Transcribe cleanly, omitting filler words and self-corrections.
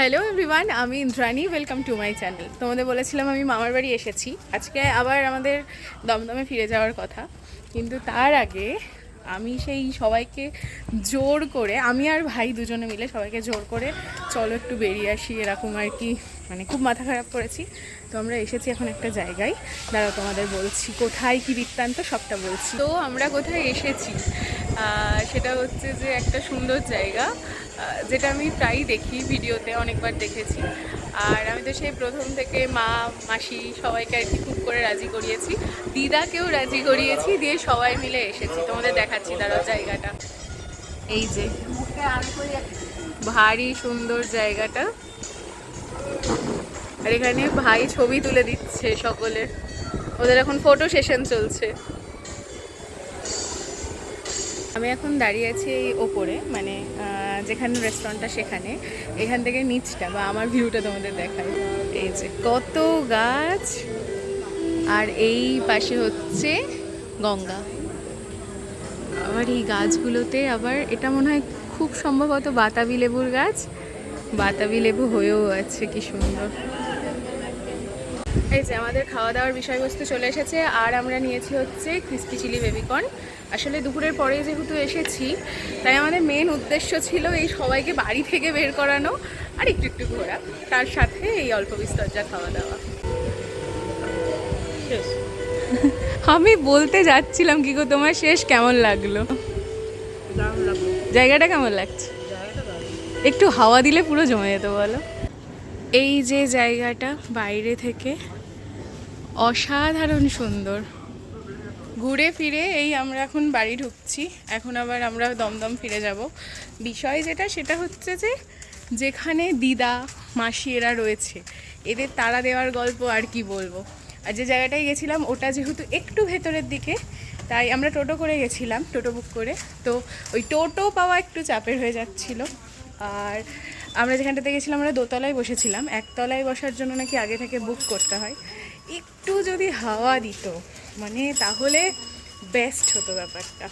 Hello everyone, আমি Indrani. Welcome to my channel. তোমাদের বলেছিলাম আমি মামার বাড়ি এসেছি। আজকে আবার আমাদের দমদমে ফিরে যাওয়ার কথা, কিন্তু তার আগে আমি সেই সবাইকে জোর করে, আমি আর ভাই দুজনে মিলে সবাইকে জোর করে চলো একটু বেরিয়ে আসি এরকম আর কি, মানে খুব মাথা খারাপ করেছি। তো আমরা এসেছি এখন একটা জায়গায়, দাঁড়াও তোমাদের বলছি কোথায় কী বৃত্তান্ত সবটা বলছি। তো আমরা কোথায় এসেছি সেটা হচ্ছে যে একটা সুন্দর জায়গা, যেটা আমি প্রায়ই দেখি, ভিডিওতে অনেকবার দেখেছি। আর আমি তো সেই প্রথম থেকে মা মাসি সবাইকে আর কি খুব করে রাজি করিয়েছি, দিদাকেও রাজি করিয়েছি, দিয়ে সবাই মিলে এসেছি। তোমাদের দেখাচ্ছি দাঁড়াও জায়গাটা। এই যে ভারী সুন্দর জায়গাটা, আর এখানে ভাই ছবি তুলে দিচ্ছে সকলের, ওদের এখন ফটো সেশন চলছে। আমি এখন দাঁড়িয়ে আছি এই ওপরে, মানে যেখানে রেস্টুরেন্টটা সেখানে, এখান থেকে নিচটা বা আমার ভিউটা তোমাদের দেখাই। এই যে কত গাছ, আর এই পাশে হচ্ছে গঙ্গা। আবার এই গাছগুলোতে আবার এটা মনে হয় খুব সম্ভবত বাতাবি লেবুর গাছ, বাতাবি লেবু হয়েও আছে, কি সুন্দর। এই যে আমাদের খাওয়া দাওয়ার বিষয়বস্তু চলে এসেছে, আর আমরা নিয়েছি হচ্ছে ক্রিস্পি চিলি বেবিকর্ন। আসলে দুপুরের পরে যেহেতু এসেছি, তাই আমাদের মেন উদ্দেশ্য ছিল এই সবাইকে বাড়ি থেকে বের করানো আর একটু একটু ঘোরা, তার সাথে এই অল্প বিস্তর যা খাওয়া দাওয়া। আমি বলতে যাচ্ছিলাম কি গো, তোমার শেষ কেমন লাগলো? জায়গাটা কেমন লাগছে? একটু হাওয়া দিলে পুরো জমে যেত বলো। এই যে জায়গাটা বাইরে থেকে অসাধারণ সুন্দর। ঘুরে ফিরে এই আমরা এখন বাড়ি ঢুকছি, এখন আবার আমরা দমদম ফিরে যাব। বিষয় যেটা সেটা হচ্ছে যে যেখানে দিদা মাসি এরা রয়েছে, এদের তাড়া দেওয়ার গল্প আর কি বলবো। আর যে জায়গাটায় গেছিলাম ওটা যেহেতু একটু ভেতরের দিকে, তাই আমরা টোটো করে গেছিলাম, টোটো বুক করে। তো ওই টোটো পাওয়া একটু চাপের হয়ে যাচ্ছিল। আর আমরা যেখানটাতে গেছিলাম আমরা দোতলায় বসেছিলাম, একতলায় বসার জন্য নাকি আগে থেকে বুক করতে হয়। একটু যদি হাওয়া দিত মানে তাহলে বেস্ট হতো ব্যাপারটা।